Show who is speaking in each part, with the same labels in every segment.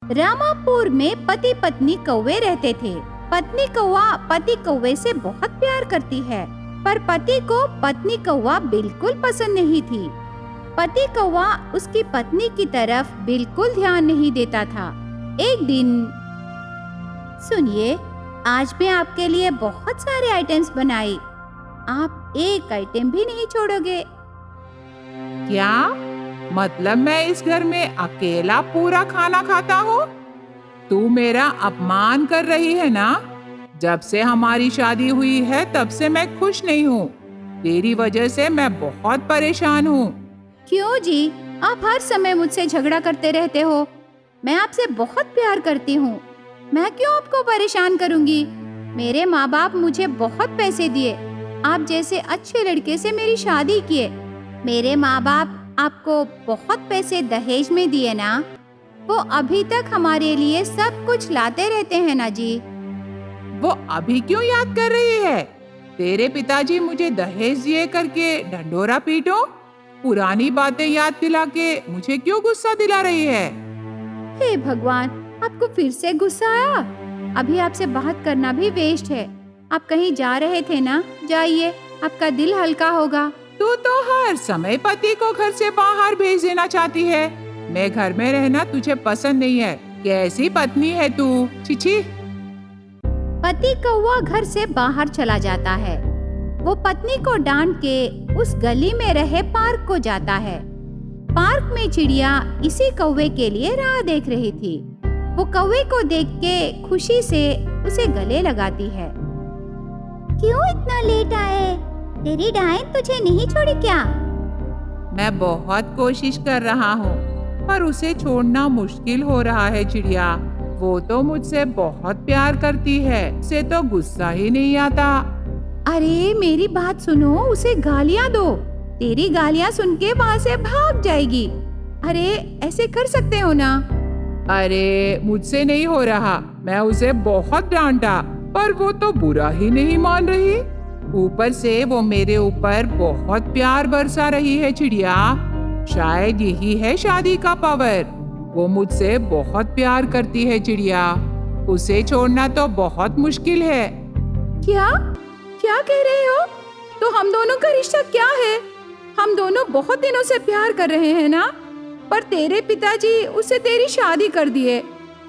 Speaker 1: रामापुर में पति पत्नी कौवे रहते थे। पत्नी कौवा पति कौवे से बहुत प्यार करती है, पर पति को पत्नी कौवा बिल्कुल पसंद नहीं थी। पति कौवा उसकी पत्नी की तरफ बिल्कुल ध्यान नहीं देता था। एक दिन, सुनिए, आज मैं आपके लिए बहुत सारे आइटम्स बनाई, आप एक आइटम भी नहीं छोड़ोगे।
Speaker 2: क्या मतलब मैं इस घर में अकेला पूरा खाना खाता हूँ? तू मेरा अपमान कर रही है ना? जब से हमारी शादी हुई है तब से मैं खुश नहीं हूँ। तेरी वजह से मैं बहुत परेशान हूँ।
Speaker 1: क्यों जी, आप हर समय मुझसे झगड़ा करते रहते हो। मैं आपसे बहुत प्यार करती हूँ, मैं क्यों आपको परेशान करूँगी? मेरे माँ बाप मुझे बहुत पैसे दिए, आप जैसे अच्छे लड़के से मेरी शादी किए। मेरे माँ बाप आपको बहुत पैसे दहेज में दिए ना? वो अभी तक हमारे लिए सब कुछ लाते रहते हैं ना जी।
Speaker 2: वो अभी क्यों याद कर रही है? तेरे पिताजी मुझे दहेज दिए करके ढंढोरा पीटो? पुरानी बातें याद दिला के मुझे क्यों गुस्सा दिला रही है?
Speaker 1: हे भगवान, आपको फिर से गुस्सा आया? अभी आपसे बात करना भी वेस्ट है। आप कहीं जा रहे थे ना, जाइए, आपका दिल हल्का होगा।
Speaker 2: तू तो हर समय पति को घर से बाहर भेज देना चाहती है। मैं घर में रहना तुझे पसंद नहीं है। कैसी पत्नी है तू? छिछी।
Speaker 1: पति कौवा घर से बाहर चला जाता है। वो पत्नी को डांट के उस गली में रहे पार्क को जाता है। पार्क में चिड़िया इसी कौवे के लिए राह देख रही थी। वो कौवे को देख के खुशी से उसे गले लगाती है। क्यों इतना लेट आए? तेरी डायन तुझे नहीं छोड़ी क्या?
Speaker 2: मैं बहुत कोशिश कर रहा हूँ, पर उसे छोड़ना मुश्किल हो रहा है चिड़िया। वो तो मुझसे बहुत प्यार करती है, उसे तो गुस्सा ही नहीं आता।
Speaker 1: अरे मेरी बात सुनो, उसे गालियाँ दो। तेरी गालियाँ सुन के वहाँ से भाग जाएगी। अरे ऐसे कर सकते हो ना?
Speaker 2: अरे मुझसे नहीं हो रहा। मैं उसे बहुत डांटा, पर वो तो बुरा ही नहीं मान रही। ऊपर से वो मेरे ऊपर बहुत प्यार बरसा रही है चिड़िया। शायद यही है शादी का पावर। वो मुझसे बहुत प्यार करती है चिड़िया। उसे छोड़ना तो बहुत मुश्किल है।
Speaker 1: क्या क्या कह रहे हो? तो हम दोनों का रिश्ता क्या है? हम दोनों बहुत दिनों से प्यार कर रहे हैं ना? पर तेरे पिताजी उससे तेरी शादी कर दिए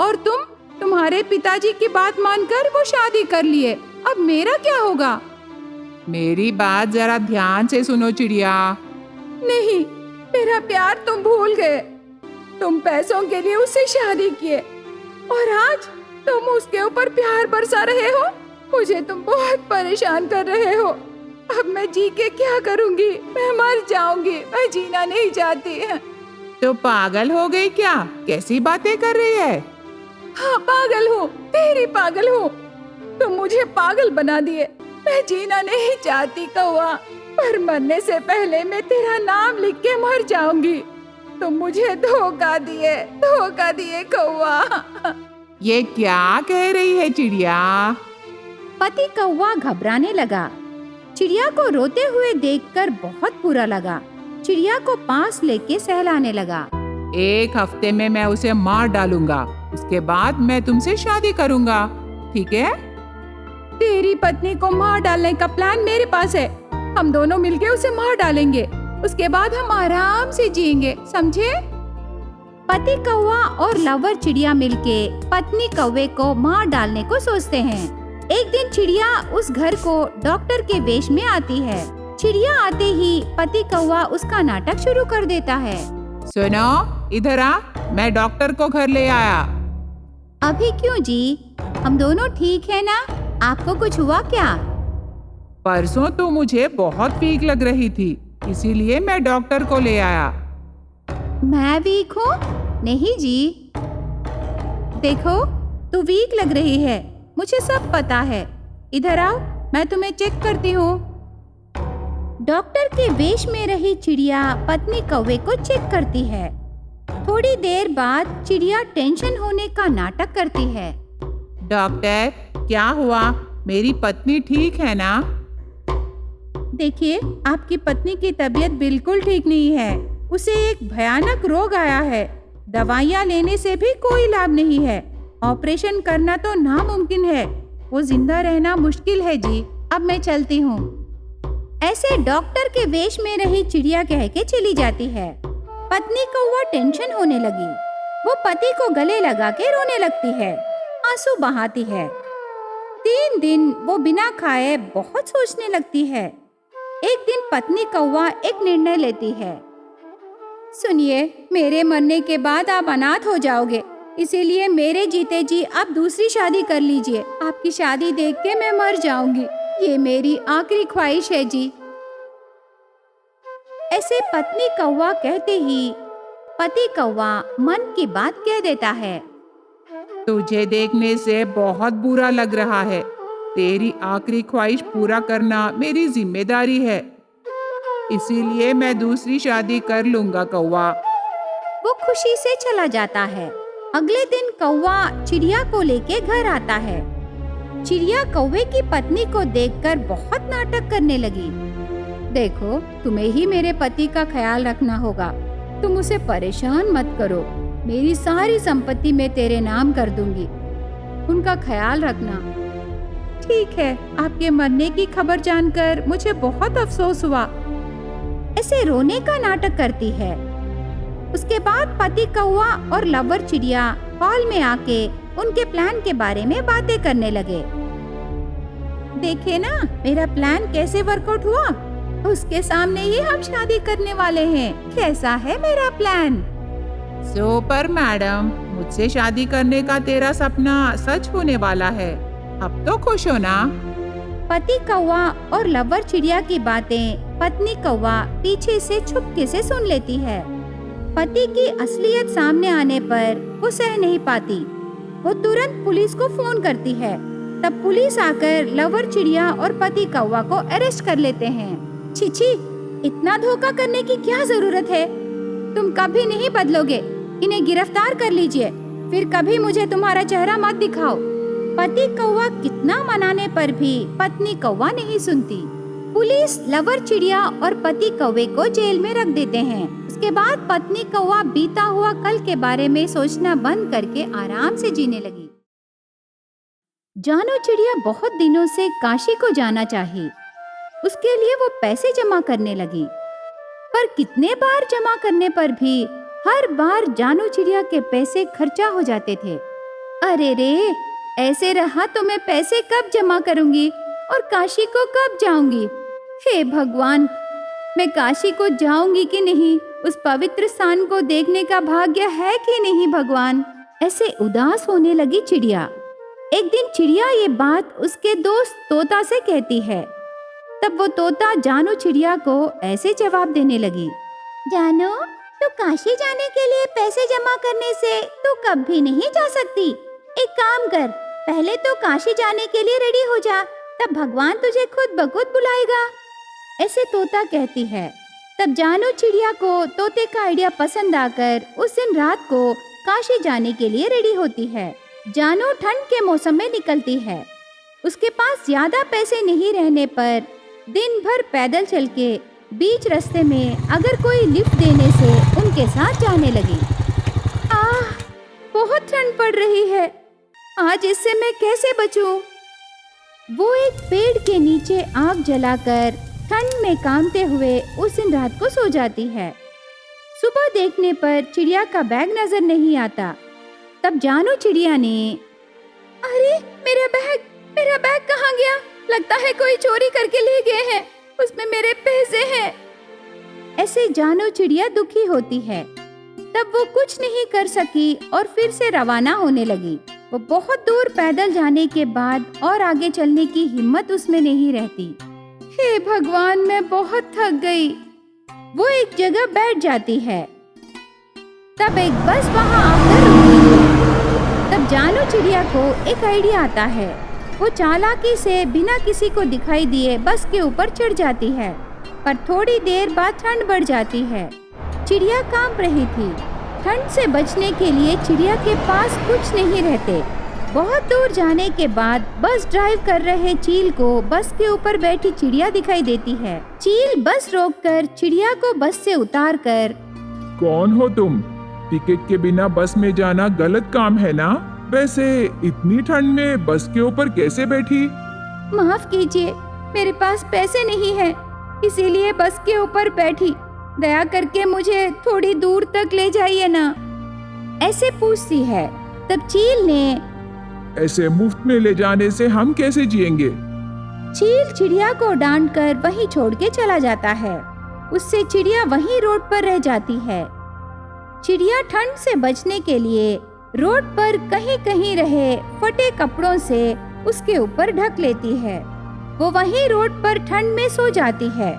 Speaker 1: और तुम्हारे पिताजी की बात मानकर वो शादी कर लिए। अब मेरा क्या होगा?
Speaker 2: मेरी बात जरा ध्यान से सुनो चिड़िया।
Speaker 1: नहीं, मेरा प्यार तुम भूल गए। तुम पैसों के लिए उससे शादी किए और आज तुम उसके ऊपर प्यार बरसा रहे हो। मुझे तुम बहुत परेशान कर रहे हो। अब मैं जी के क्या करूंगी? मैं मर जाऊंगी, मैं जीना नहीं चाहती।
Speaker 2: तो पागल हो गई क्या? कैसी बातें कर रही है?
Speaker 1: हाँ, पागल हूँ, तेरी पागल हूँ। तुम मुझे पागल बना दिए। मैं जीना नहीं चाहती कौवा, पर मरने से पहले मैं तेरा नाम लिख के मर जाऊंगी। तुम मुझे धोखा दिए कौवा।
Speaker 2: ये क्या कह रही है चिड़िया?
Speaker 1: पति कौवा घबराने लगा। चिड़िया को रोते हुए देखकर बहुत बुरा लगा। चिड़िया को पास लेके सहलाने लगा।
Speaker 2: 1 हफ्ते में मैं उसे मार डालूंगा, उसके बाद मैं तुमसे शादी करूंगा, ठीक है?
Speaker 1: तेरी पत्नी को मार डालने का प्लान मेरे पास है। हम दोनों मिलके उसे मार डालेंगे, उसके बाद हम आराम से जिएंगे, समझे? पति कौवा और लवर चिड़िया मिलके पत्नी कौवे को मार डालने को सोचते हैं। एक दिन चिड़िया उस घर को डॉक्टर के वेश में आती है। चिड़िया आते ही पति कौवा उसका नाटक शुरू कर देता है।
Speaker 2: सुनो, इधर आ, मैं डॉक्टर को घर ले आया।
Speaker 1: अभी क्यों जी? हम दोनों ठीक है ना? आपको कुछ हुआ क्या?
Speaker 2: परसों तो मुझे बहुत वीक लग रही थी, इसीलिए मैं डॉक्टर को ले आया।
Speaker 1: मैं वीक हूँ? नहीं जी, देखो, तू वीक लग रही है, मुझे सब पता है। इधर आओ, मैं तुम्हें चेक करती हूँ। डॉक्टर के वेश में रही चिड़िया पत्नी कौवे को चेक करती है। थोड़ी देर बाद चिड़िया टेंशन होने का नाटक करती है।
Speaker 2: डॉक्टर, क्या हुआ? मेरी पत्नी ठीक है ना?
Speaker 1: देखिए, आपकी पत्नी की तबीयत बिल्कुल ठीक नहीं है। उसे एक भयानक रोग आया है। दवाइयाँ लेने से भी कोई लाभ नहीं है। ऑपरेशन करना तो नामुमकिन है। वो जिंदा रहना मुश्किल है जी। अब मैं चलती हूँ। ऐसे डॉक्टर के वेश में रही चिड़िया कह के चली जाती है। पत्नी कौवा टेंशन होने लगी। वो पति को गले लगा के रोने लगती है, आंसू बहाती है। 3 दिन वो बिना खाए बहुत सोचने लगती है। एक दिन पत्नी कौवा एक निर्णय लेती है। सुनिए, मेरे मरने के बाद आप अनाथ हो जाओगे, इसीलिए मेरे जीते जी आप दूसरी शादी कर लीजिए। आपकी शादी देख के मैं मर जाऊंगी, ये मेरी आखिरी ख्वाहिश है जी। ऐसे पत्नी कौवा कहते ही पति कौवा मन की बात कह देता है।
Speaker 2: तुझे देखने से बहुत बुरा लग रहा है। तेरी आखिरी ख्वाहिश पूरा करना मेरी जिम्मेदारी है, इसीलिए मैं दूसरी शादी कर लूंगा कौवा।
Speaker 1: वो खुशी से चला जाता है। अगले दिन कौवा चिड़िया को लेके घर आता है। चिड़िया कौवे की पत्नी को देखकर बहुत नाटक करने लगी। देखो, तुम्हें ही मेरे पति का ख्याल रखना होगा। तुम उसे परेशान मत करो। मेरी सारी संपत्ति मैं तेरे नाम कर दूंगी। उनका ख्याल रखना। ठीक है, आपके मरने की खबर जानकर मुझे बहुत अफसोस हुआ। ऐसे रोने का नाटक करती है। उसके बाद पति कौवा और लवर चिड़िया हॉल में आके उनके प्लान के बारे में बातें करने लगे। देखे ना मेरा प्लान कैसे वर्कआउट हुआ। उसके सामने ही हम शादी करने वाले हैं। कैसा है मेरा प्लान?
Speaker 2: सुपर मैडम, मुझसे शादी करने का तेरा सपना सच होने वाला है। अब तो खुश हो ना?
Speaker 1: पति कौवा और लवर चिड़िया की बातें पत्नी कौवा पीछे से छुपके से सुन लेती है। पति की असलियत सामने आने पर वो सह नहीं पाती। वो तुरंत पुलिस को फोन करती है। तब पुलिस आकर लवर चिड़िया और पति कौवा को अरेस्ट कर लेते हैं। छिछी, इतना धोखा करने की क्या जरूरत है? तुम कभी नहीं बदलोगे। इन्हें गिरफ्तार कर लीजिए, फिर कभी मुझे तुम्हारा चेहरा मत दिखाओ। पति कौवा कितना मनाने पर भी पत्नी कौवा नहीं सुनती। पुलिस लवर चिड़िया और पति कौवे को जेल में रख देते हैं। उसके बाद पत्नी कौवा बीता हुआ कल के बारे में सोचना बंद करके आराम से जीने लगी। जानू चिड़िया बहुत दिनों से काशी को जाना चाही। उसके लिए वो पैसे जमा करने लगी, पर कितने बार जमा करने पर भी हर बार जानू चिड़िया के पैसे खर्चा हो जाते थे। अरे रे, ऐसे रहा तो मैं पैसे कब जमा करूंगी और काशी को कब जाऊंगी? हे भगवान, मैं काशी को जाऊंगी कि नहीं? उस पवित्र स्थान को देखने का भाग्य है कि नहीं भगवान? ऐसे उदास होने लगी चिड़िया। एक दिन चिड़िया ये बात उसके दोस्त तोता से कहती है। तब वो तोता जानू चिड़िया को ऐसे जवाब देने लगी। जानू, तो काशी जाने के लिए पैसे जमा करने से तू कभी नहीं जा सकती। एक काम कर, पहले तो काशी जाने के लिए रेडी हो जा, तब भगवान तुझे खुद ब खुद बुलाएगा। ऐसे तोता कहती है। तब जानू चिड़िया को तोते का आइडिया पसंद आकर उस दिन रात को काशी जाने के लिए रेडी होती है। जानू ठंड के मौसम में निकलती है। उसके पास ज्यादा पैसे नहीं रहने पर दिन भर पैदल चल के बीच रास्ते में अगर कोई लिफ्ट देने से उनके साथ जाने लगी। बहुत ठंड पड़ रही है, आज इससे मैं कैसे बचूं? वो एक पेड़ के नीचे आग जलाकर ठंड में कांपते हुए उस दिन रात को सो जाती है। सुबह देखने पर चिड़िया का बैग नजर नहीं आता। तब जानू चिड़िया ने, अरे मेरा बैग कहाँ गया? लगता है कोई चोरी करके ले गए हैं, उसमें मेरे पैसे हैं। ऐसे जानू चिड़िया दुखी होती है। तब वो कुछ नहीं कर सकी और फिर से रवाना होने लगी। वो बहुत दूर पैदल जाने के बाद और आगे चलने की हिम्मत उसमें नहीं रहती। हे भगवान, मैं बहुत थक गई। वो एक जगह बैठ जाती है। तब एक बस वहाँ आकर रुकती है। तब जानू चिड़िया को एक आइडिया आता है। वो चालाकी से बिना किसी को दिखाई दिए बस के ऊपर चढ़ जाती है, पर थोड़ी देर बाद ठंड बढ़ जाती है। चिड़िया कांप रही थी। ठंड से बचने के लिए चिड़िया के पास कुछ नहीं रहते। बहुत दूर जाने के बाद बस ड्राइव कर रहे चील को बस के ऊपर बैठी चिड़िया दिखाई देती है। चील बस रोककर चिड़िया को बस से उतारकर,
Speaker 3: कौन हो तुम? टिकट के बिना बस में जाना गलत काम है ना? वैसे इतनी ठंड में बस के ऊपर कैसे बैठी?
Speaker 1: माफ कीजिए, मेरे पास पैसे नहीं हैं, इसीलिए बस के ऊपर बैठी। दया करके मुझे थोड़ी दूर तक ले जाइए ना। ऐसे पूछती है। तब चील ने
Speaker 3: ऐसे मुफ्त में ले जाने से हम कैसे जिएंगे?
Speaker 1: चील चिड़िया को डांट कर वहीं छोड़ के चला जाता है। उससे चिड़िया वहीं रोड पर रह जाती है। चिड़िया ठंड से बचने के लिए रोड पर कहीं कहीं रहे फटे कपड़ों से उसके ऊपर ढक लेती है। वो वहीं रोड पर ठंड में सो जाती है।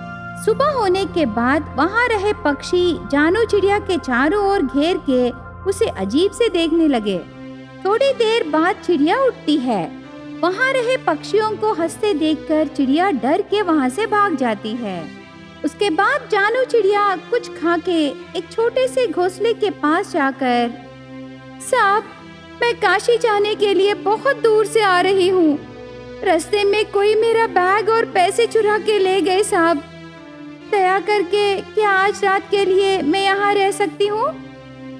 Speaker 1: सुबह होने के बाद वहाँ रहे पक्षी जानू चिड़िया के चारों ओर घेर के उसे अजीब से देखने लगे। थोड़ी देर बाद चिड़िया उठती है। वहाँ रहे पक्षियों को हंसते देखकर चिड़िया डर के वहाँ से भाग जाती है। उसके बाद जानू चिड़िया कुछ खा के एक छोटे से घोंसले के पास जाकर, साहब, मैं काशी जाने के लिए बहुत दूर से आ रही हूँ। रास्ते में कोई मेरा बैग और पैसे चुरा के ले गए साहब। दया करके क्या आज रात के लिए मैं यहाँ रह सकती हूँ?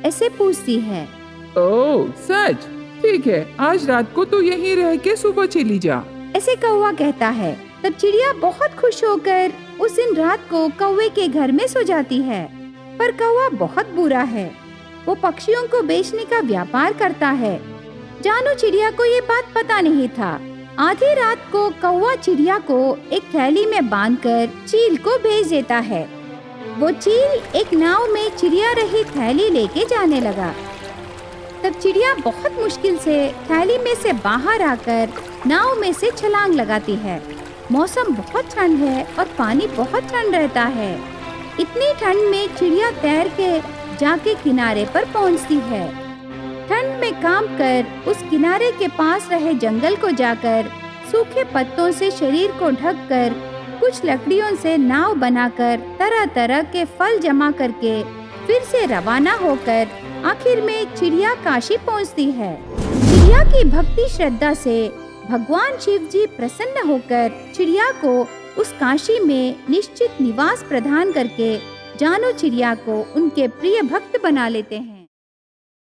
Speaker 1: ऐसे पूछती है।
Speaker 2: ओह सच? ठीक है, आज रात को तो यहीं रह के सुबह चली जा।
Speaker 1: ऐसे कौवा कहता है। तब चिड़िया बहुत खुश होकर उस दिन रात को कौवे के घर में सो जाती है। पर कौवा बहुत बुरा है। वो पक्षियों को बेचने का व्यापार करता है। जानू चिड़िया को ये बात पता नहीं था। आधी रात को कौवा चिड़िया को एक थैली में बांधकर चील को भेज देता है। वो चील एक नाव में चिड़िया रही थैली लेके जाने लगा। तब चिड़िया बहुत मुश्किल से थैली में से बाहर आकर नाव में से छलांग लगाती है। मौसम बहुत ठंड है और पानी बहुत ठंड रहता है। इतनी ठंड में चिड़िया तैर के जाके किनारे पर पहुंचती है। ठंड में काम कर उस किनारे के पास रहे जंगल को जाकर सूखे पत्तों से शरीर को ढककर कुछ लकड़ियों से नाव बनाकर तरह तरह के फल जमा करके फिर से रवाना होकर आखिर में चिड़िया काशी पहुंचती है। चिड़िया की भक्ति श्रद्धा से भगवान शिव जी प्रसन्न होकर चिड़िया को उस काशी में निश्चित निवास प्रदान करके जानू चिड़िया को उनके प्रिय भक्त बना लेते हैं।